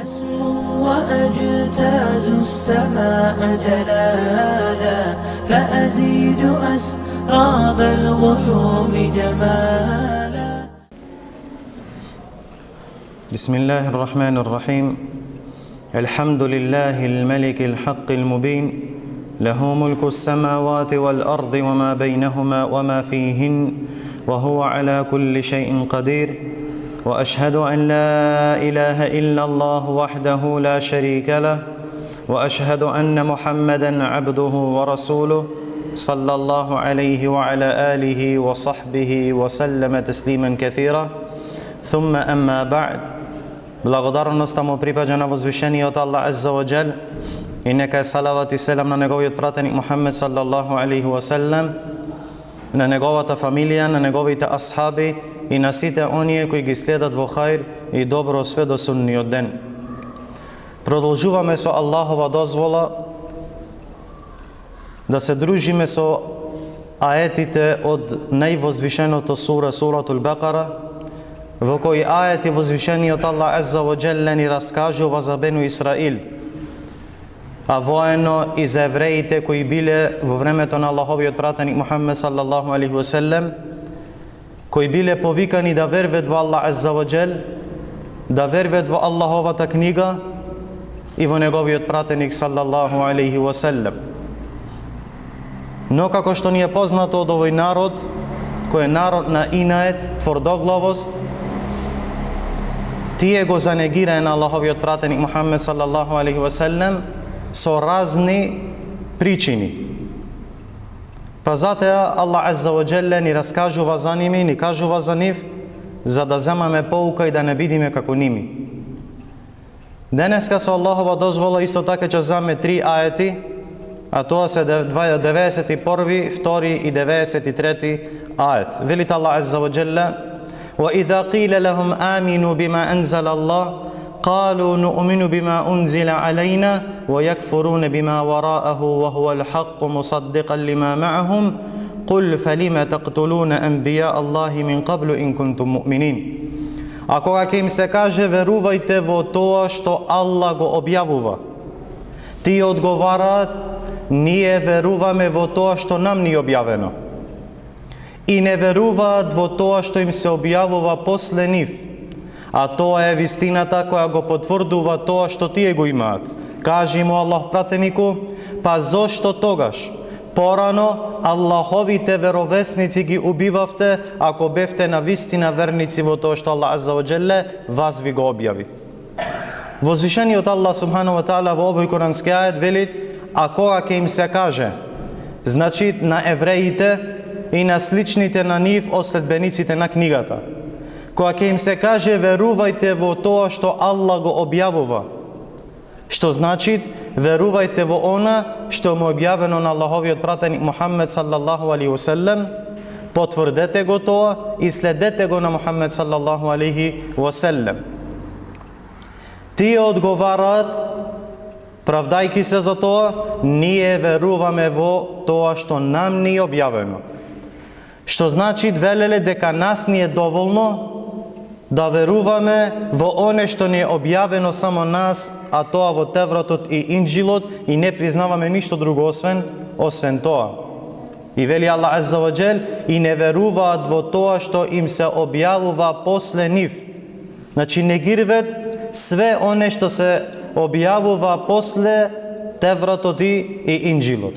أسمو وأجتاز السماء جلالا فأزيد أسراب الغيوم جمالا. بسم الله الرحمن الرحيم. الحمد لله الملك الحق المبين، له ملك السماوات والأرض وما بينهما وما فيهن، وهو على كل شيء قدير. وأشهد أن لا إله إلا الله وحده لا شريك له، وأشهد أن محمدًا عبده ورسوله صلى الله عليه وعلى آله وصحبه وسلم تسليما كثيرا. ثم أما بعد. Благодарноста му припаѓа на возвишениот Аллах Азза ва Џел и нека е салават и селам на неговиот пратеник Мухаммед саллаллаху алейхи ва селем, на неговата фамилија, на неговите асхаби и на сите оние кои ги следат во хаир и добро све до судниот ден. Продолжуваме со Аллахова дозвола да се дружиме со аетите од највозвишеното сура, суратул Бекара, во кои аети возвишениот Аллах Азза ва Џел ни раскажува за Бену Исраил, а воено и за евреите кои биле во времето на Аллаховиот пратеник Мухаммед саллаллаху алейхи ва селем, кои биле повикани да верват во Аллах Азза ва Џел, да верват во Аллаховата книга и во неговиот пратеник саллаллаху алейхи ва селем. Но како што ни е познато од овој народ, кој е народ на инает, тврдоглавост, тие го занегираа на Аллаховиот пратеник Мухаммед саллаллаху алейхи ва селем со разни причини. Па затоа Аллах Азза ва Џел ни раскажува за ними, ни кажува за нив, за да земаме поука и да не бидиме како ними. Денеска со Аллахова дозвола исто така ќе земеме 3 аети, а тоа се 91, 2 и 93 ает. Велите Аллах Азза ва Џел: وَإِذَا قِيلَ لَهُمْ آمِنُوا بِمَا أَنزَلَ اللَّهُ قَالُوا نُؤْمِنُ بِمَا أُنزِلَ عَلَيْنَا وَيَكْفُرُونَ بِمَا وَرَاءَهُ وَهُوَ الْحَقُّ مُصَدِّقًا لِمَا مَعَهُمْ قُلْ فَلِمَ تَقْتُلُونَ أَنْبِيَاءَ اللَّهِ مِنْ قَبْلُ إِنْ كُنْتُمْ مُؤْمِنِينَ. А кога ќе им се каже верувајте во тоа што Аллах го објавува, тие одговараат: ние веруваме во тоа што нам ни објавено. И не веруваат во тоа што им се објавува после нив, а тоа е вистината која го потврдува тоа што тие го имаат. Кажи му Аллах пратенику: па зошто тогаш порано Аллаховите веровесници ги убивавте, ако бевте на вистина верници во тоа што Аллах Азза ва Џел вас ви го објави? Возвишениот Аллах субхану ва таала во овој курански ајет вели: а кога ќе им се каже, значи на евреите и на сличните на нив од следбениците на книгата, кога ќе им се каже верувајте во тоа што Аллах го објавува, што значи верувајте во она што му објавено на Аллаховиот пратеник Мухаммед саллаллаху алейхи ва селем, потврдете го тоа и следете го на Мухаммед саллаллаху алейхи ва селем. Тие одговараат, правдајки се за тоа: ние веруваме во тоа што нам ни објавено. Што значи велеле дека нас ни е доволно да веруваме во оне што ни е објавено само нас, а тоа во Тевратот и Инджилот, и не признаваме ништо друго освен тоа. И вели Аллах Азза ва Џел: и не веруваат во тоа што им се објавува после нив. Значи негирват све оне што се објавува после Тевратот и Инджилот,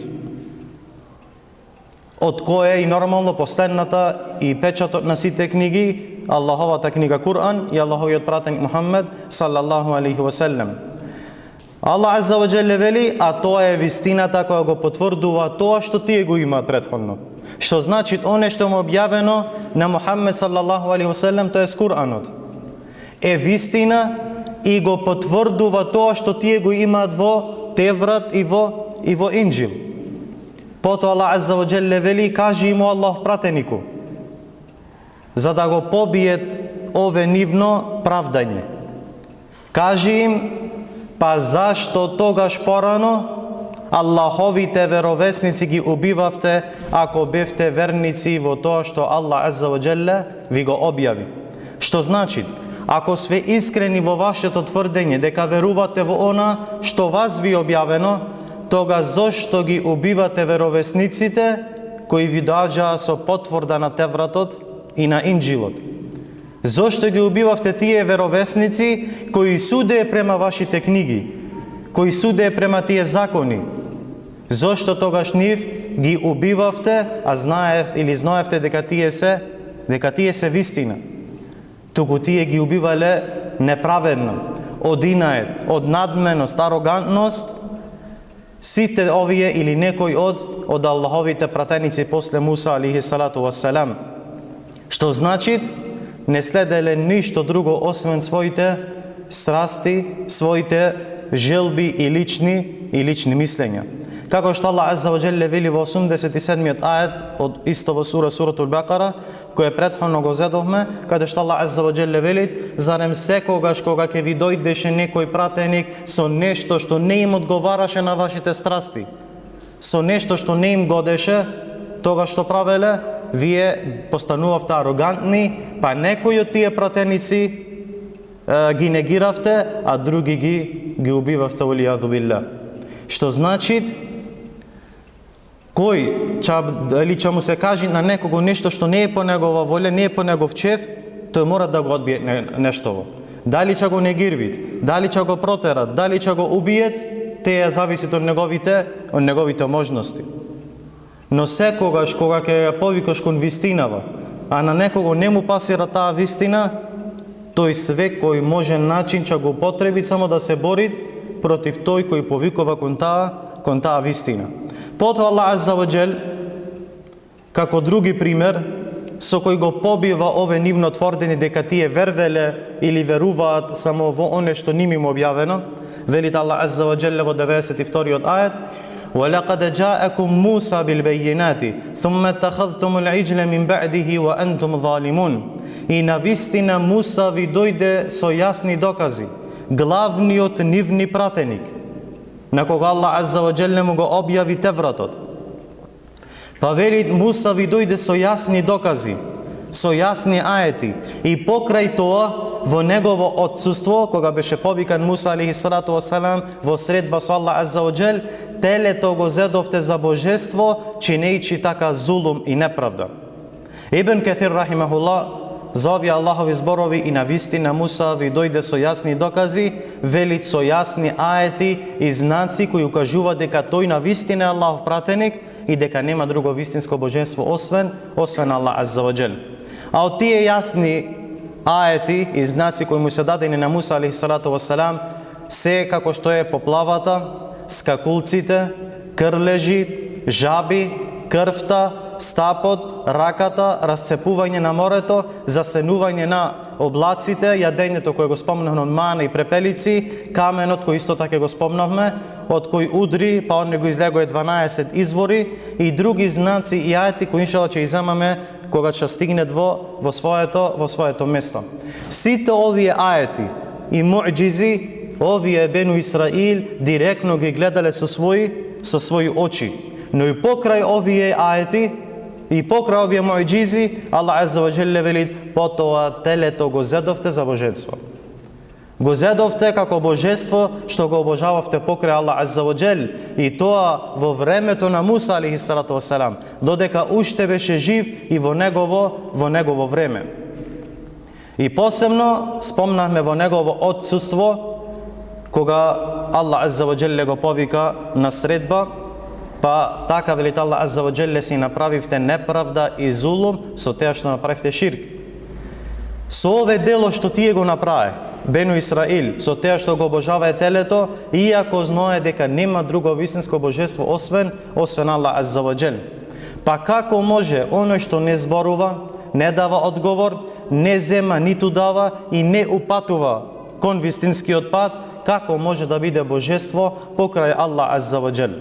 од кое и нормално последната и печатот на сите книги, Аллаховата книга Куран и Аллаховиот пратеник Мухаммед саллаллаху алейхи ва селем. Аллах Азза ва Џел вели: а тоа е вистината која го потврдува тоа што тие го имаат претходно. Што значи оне што му објавено на Мухаммед саллаллаху алейхи ва селем, тоа е Куранот, е вистина и го потврдува тоа што тие го имаат во Теврат и во Инџил. Потоа Аллах Азза ва Џел вели: кажи му Аллах пратенику, за да го побиет ове нивно правдање. Кажи им: па зашто тогаш порано Аллаховите веровесници ги убивавте, ако бевте верници во тоа што Аллах Азза ва Џелле ви го објави? Што значи? ако све искрени во вашето тврдење дека верувате во она што вас ви објавено, тога зошто ги убивате веровесниците кои ви доаѓаа со потврда на Тевратот и на Инџилот? Зошто ги убивавте тие веровесници кои судее према вашите книги, кои судее према тие закони? Зошто тогаш нив ги убивавте, а знаевте дека тие се вистина? Туку тие ги убивале неправедно, од инает, од надменост, арогантност, сите овие или некој од Аллаховите пратеници после Муса алейхи салату вассалам. Што значи не следеле ништо друго освен своите страсти, своите желби и лични мислења. Како што Аллах Азза ва Джелле вели во 87-миот ајет од исто во Суратул Бакара, кој претходно го зедовме, каде што Аллах Азза ва Джелле вели: зарем секогаш кога ќе ви дојдеше некој пратеник со нешто што не им одговараше на вашите страсти, со нешто што не им годеше, тогаш што правеле, вие постанувавте арогантни, па некои од тие пратеници ги негиравте, а други ги убивавте, валијаду билла. Што значи, кој ќе му се каже на некого нешто што не е по негова волја, не е по негов чеф, тој мора да го одбие нешто. Дали ќе го негирвит, дали ќе го протерат, дали ќе го убиет, теја зависи од неговите можности. Но секогаш кога ќе ја повикаш кон вистинава, а на некого не му пасира таа вистина, тој секој можен начин ќе го употреби само да се бори против тој кој повикува кон таа вистина. Потоа Аллах Азза ва Джел, како други пример, со кој го побива ове нивно тврдење дека тие вервеле или веруваат само во оне што ним им објавено, велит Аллах Азза ва Джел во 92-иот ајет: وَلَقَدْ جَاءَكُمْ مُوسَى بِالْبَيِّنَاتِ ثُمَّ اتَّخَذْتُمُ الْعِجْلَ مِنْ بَعْدِهِ وَأَنْتُمْ ظَالِمُونَ. И навистина Муса ви дојде со јасни докази, главниот нивни пратеник, на кога Аллах Азза ва Джелле му го објави Тевратот. Па велит, Муса ви дојде со јасни докази, со јасни аети, и покрај тоа, во негово отсуство, кога беше повикан Муса алейхи салату вассалам во средба со Аллах Азза ва Джел, телето го зедовте за божество, чинејќи така зулум и неправда. Ибн Каthир рахимахуллах за овие Аллахови зборови: и навистина Муса ви дојде со јасни докази, велит со јасни аети и знаци кои укажува дека тој навистина е Аллахов пратеник и дека нема друго вистинско божество освен Аллах Азза ва Джел. А од тие јасни аети и знаци кои му се дадени на Муса алейхи салату вассалам се како што е поплавата, скакулците, крлежи, жаби, крвта, стапот, раката, расцепување на морето, засенување на облаците, јадењето кое го спомнавме од мана и препелици, каменот кој исто така го спомнавме, од кој удри, па он го излегоe 12 извори и други знаци и аети кои иншалла ќе иземаме кога ќе стигнат во своето место. Сите овие аети и муъџизи, овие Бену Исраил директно ги гледале со своји очи. Но и покрај овие аети и покрај овие муъџизи, Аллах Азза ва Джелле вели: потоа телето го зедовте за божество. Го зедовте како божество што го обожававте покрај Аллах Азза ва Джел, и тоа во времето на Муса алейхи салату вассалам, додека уште беше жив и во негово време. И посебно спомнавме во негово отсуство, кога Аллах Азза ва Джелле го повика на средба, па така велит Аллах Азза ва Джелле: си направивте неправда и зулум со теа што направивте ширк. Со ове дело што тие го направи Бену Исраил, со теа што го обожавае телето, иако знае дека нема друго вистинско божество освен Аллах Азза ва Джел. Па како може оној што не зборува, не дава одговор, не зема ниту дава и не упатува кон вистинскиот пат, како може да биде божество покрај Аллах Азза ва Джел?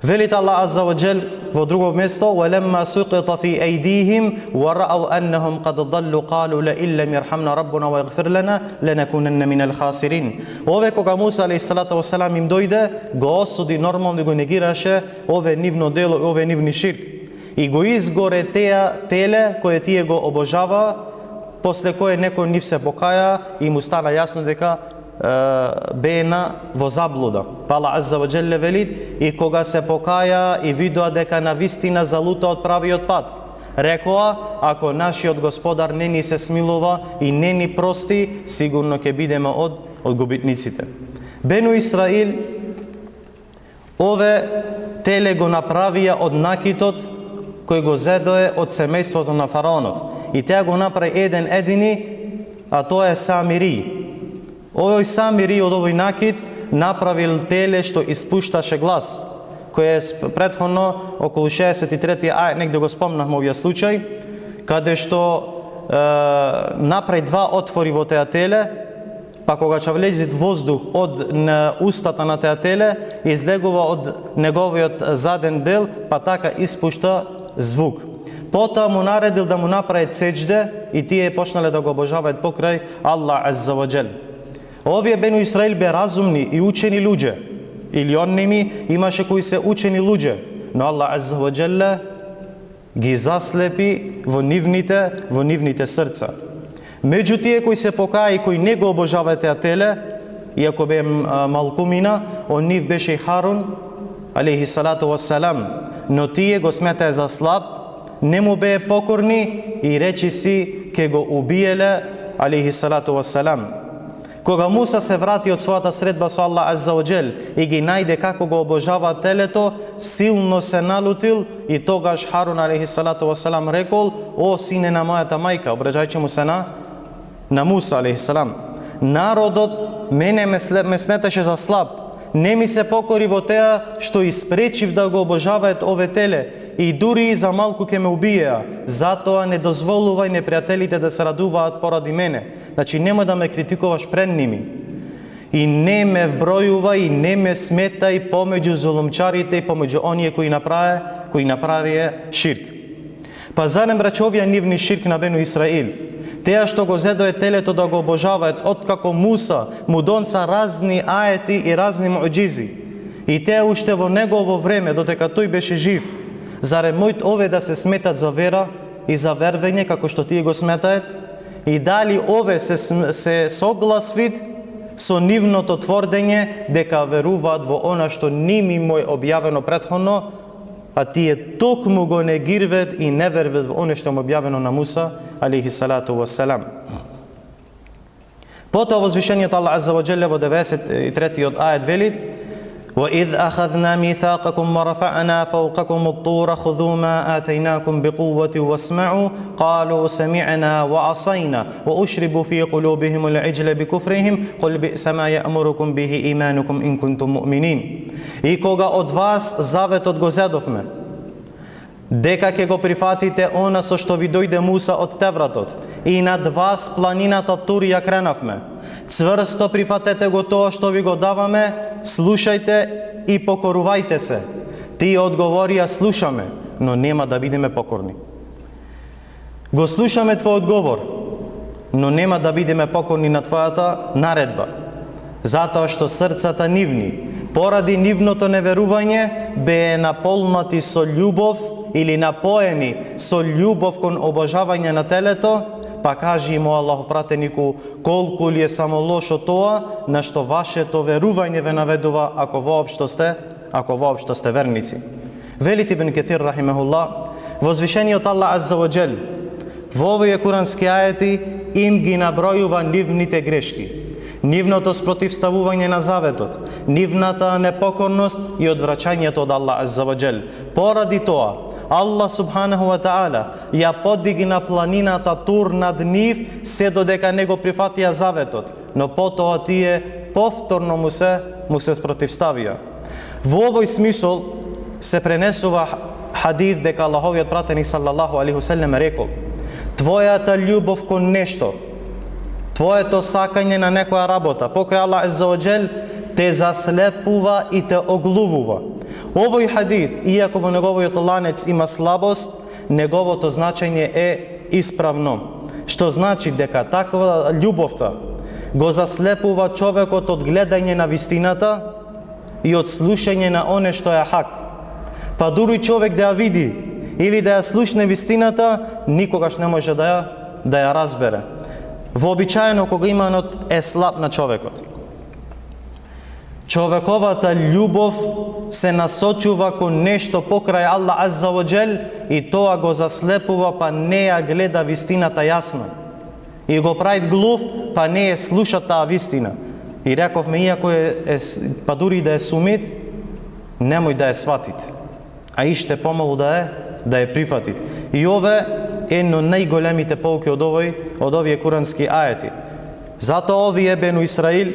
Велит Аллах Азза ва Джел во друго место: وَلَمَّا سُقِطَ فِي أَيْدِيهِمْ وَرَأَوْا أَنَّهُمْ قَدْ ضَلُّوا قَالُوا لَئِن لَّمْ يَرْحَمْنَا رَبُّنَا وَيَغْفِرْ لَنَا لَنَكُونَنَّ مِنَ الْخَاسِرِينَ. Ове кога Муса алейхи салату вассалам им дојде, го осуди, нормално го негираше ове нивно дело и ове нивни ширк. И го изгоре теа теле кое тие го обожава, после кое некој нив се покаја и му стана јасно дека беена во заблуда. Аллах Азза ва Джелле вели: и кога се покаја и видоа дека навистина залута од правиот пат, рекоа: ако нашиот Господар не ни се смилува и не ни прости, сигурно ќе бидеме од губитниците. Бену Исраил ове теле го направија од накитот кој го зедое од семејството на фараонот. И теа го направи еден едини, а тоа е Самири. Овој Самири од овој накит направил теле што испушташе глас, кој е претходно околу 63 ајет, негде го спомнавме овој случај, каде што направи два отвори во теа теле, па кога ќе влезе воздух од устата на теа теле, излегува од неговиот заден дел, па така испушта звук. Потоа му наредил да му направи сеџде и тие почнале да го обожаваат покрај Аллах Азза ва Джел. Овие Бену Исраил бе разумни и учени луѓе. Или он ними имаше кои се учени луѓе, но Аллах Азза ва Джелле ги заслепи во нивните срца. Меѓу тие кои се покаја и кои не го обожаваат теа теле, иако бе малкумина, он нив беше и Харун, алейхи салату вассалам, но тие го сметаа за слаб, не му беа покорни и речи си ке го убиеле, алейхи салату вассалам. Кога Муса се врати од својата средба со Аллах Азза ва Джел и ги најде како го обожава телето, силно се налутил и тогаш Харун алейхи салату вассалам рекол: о сине на мојата мајка, обраќајќи му се на Муса алейхи салам, народот мене ме сметаше за слаб, не ми се покори во теа што испречив да го обожаваат ове теле и дури и за малку ќе ме убиеа, затоа не дозволувај непријателите да се радуваат поради мене. Значи немој да ме критикуваш пред ними. И не ме вбројувај и не ме сметај помеѓу зулумчарите и помеѓу оние кои направија ширк. Па зарем браќа овие нивни ширк на Бену Исраил, теа што го зедое телето да го обожаваат, откако Муса му донца разни аети и разни муџизи, и теа уште во негово време, додека тој беше жив, зарем мојт ове да се сметат за вера и за вервење, како што тие го сметаат, и дали ове се согласвит со нивното тврдење дека веруваат во она што ними мој објавено претходно, а тие токму го негирват и не верват во оно што му објавено на Муса алейхи салату вассалам. Потоа возвишениот Аллах Азза ва Джелле во 93-тиот ајет вели: وَإِذْ أَخَذْنَا مِيثَاقَكُمْ وَرَفَعْنَا فَوْقَكُمُ الطُّورَ خُذُوا مَا آتَيْنَاكُمْ بِقُوَّةٍ وَاسْمَعُوا قَالُوا سَمِعْنَا وَعَصَيْنَا وَأُشْرِبُوا فِي قُلُوبِهِمُ الْعِجْلَ بِكُفْرِهِمْ قُلْ بِئْسَ مَا يَأْمُرُكُمْ بِهِ إِيمَانُكُمْ إِن كُنتُم مُؤْمِنِينَ. И кога од вас заветот го зедовме, дека ќе го прифатите она со што ви дојде Муса од Тевратот, и над вас планината Тур ја кренавме, цврсто прифатете го тоа што ви го даваме, слушајте и покорувајте се. Тие одговорија: слушаме, но нема да бидеме покорни. Го слушаме твој одговор, но нема да бидеме покорни на твојата наредба, затоа што срцата нивни, поради нивното неверување, беа наполнати со љубов или напоени со љубов кон обожавање на телето. Па кажи му Аллах пратенику, колку ли е само лошо тоа на што вашето верување ве наведува, ако воопшто сте верници. Велите Ибн Каthир рахимехуллах, возвишениот Аллах Азза ва Джел во овие курански ајети им ги набројува нивните грешки, нивното спротивставување на заветот, нивната непокорност и одвраќањето од Аллах Азза ва Джел. Поради тоа Аллах субханаху ва таала ја подигна планината Тур над нив се додека не го прифатија заветот, но потоа тие повторно му се спротивставија. Во овој смисол се пренесува хадис дека Аллаховиот пратеник саллаллаху алейхи ва селем рекол: твојата љубов кон нешто, твоето сакање на некоја работа покрај Аллах Азза ва Джел те заслепува и те оглувува. Овој хадис, иако во неговиот ланец има слабост, неговото значење е исправно, што значи дека таква љубовта го заслепува човекот од гледање на вистината и од слушање на оне што е хак. Па дури човек да ја види или да ја слушне вистината, никогаш не може да да ја разбере. Вообичаено кога иманот е слаб на човекот. Човековата љубов се насочува кон нешто покрај Аллах Азза ва Джел и тоа го заслепува, па не ја гледа вистината јасно. И го прави глув, па не ја слуша таа вистина. И рековме, иако па дури да е сумит, немој да ја сватит. А иште помалу да ја прифатит. И ове е едно најголемите поуки од овие курански ајети. Затоа овие Бену Исраил,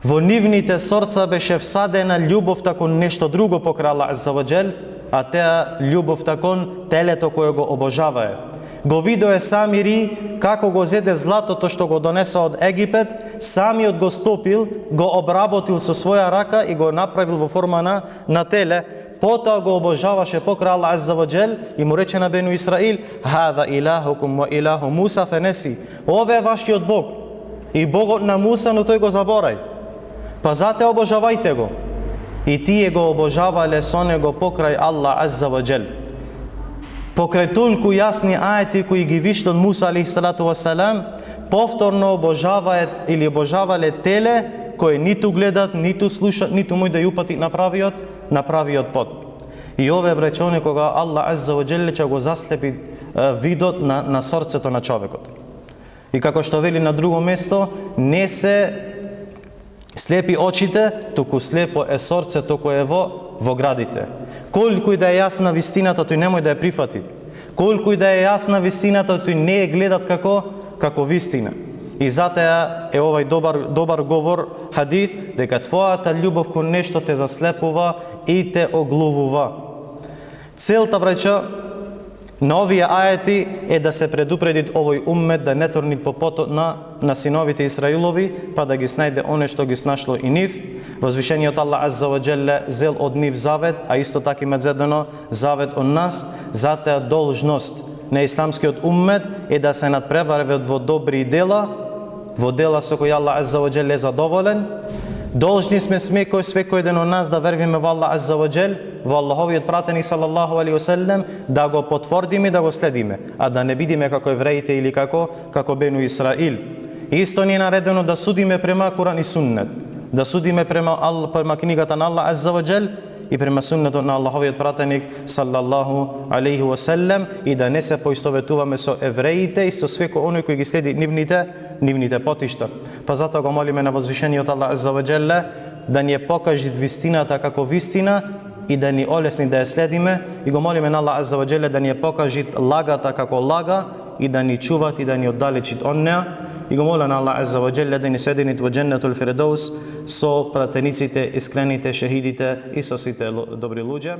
во нивните сорца беше всадена љубовта кон нешто друго покрај Аллах Азза ва Джел, а теа љубовта кон телето кое го обожавае. Го видое самири како го зеде златото што го донесе од Египет, самиот го стопил, го обработил со своја рака и го направил во форма на теле. Потоа го обожаваше покрај Аллах Азза ва Джел и му рече на Бену Исраил: "Хаза илахукум ва илаху Муса фенеси." Ове е вашиот Бог и Богот на Муса, но тој го заборај. Па зате обожавајте го. И тие го обожавале со него покрај Аллах Азза ва Джел. Покрај толку јасни ајети кои ги вишле од Муса алейхиссалату вассалам, повторно обожавале теле кои ниту гледат, ниту слушат, ниту мој да ја упати направиот пот. И ове бречони кога Аллах Азза ва Джел ќе го заслепи видот на срцето на човекот. И како што вели на друго место, не се слепи очите, туку слепо е срцето кое е во градите. Колку и да е јасна вистината, тој немој да ја прифати. Колку и да е јасна вистината, тој не е гледат како вистина. И затоа е овај добар говор, хадис, дека твојата љубов кон нешто те заслепува и те оглувува. Целта, браќа, на овие ајети е да се предупреди овој уммет да не турни по потот на синовите Исраилови, па да ги снајде оне што ги снашло и нив. Возвишениот Аллах Азза ва Джелле зел од нив завет, а исто така има зедено завет од нас. Затоа должност на исламскиот уммет е да се надпреварват во добри дела, во дела со кои Аллах Азза ва Джелле е задоволен. Должни сме секој ден од нас да вервиме во Аллах Азза ва Джел, во Аллаховиот пратеник салаллаху алейхи ва селем, да го потврдиме и да го следиме, а да не бидиме како евреите или како Бену Исраил. Исто ни е наредено да судиме према Куран и Суннет, да судиме према книгата на Аллах Азза ва Джел и према суннетот на Аллаховиот пратеник салаллаху алейхи ва селем, и да не се поистоветуваме со евреите и со секој оној кој ги следи нивните потишта. Па затоа го молиме на возвишениот Аллах Азза ва Джелле да ни ја покажи вистината како вистина и да ни олесни да ја следиме, и го молиме на Аллах Азза ва Джелле да ни ја покажи лагата како лага и да ни чуват и да ни оддалечит од неа. И го моля на Аллах Азза ва Джелле да ни сединит во Дженнетул Фирдеус со пратениците, искрените, шехидите и со сите добри луѓе.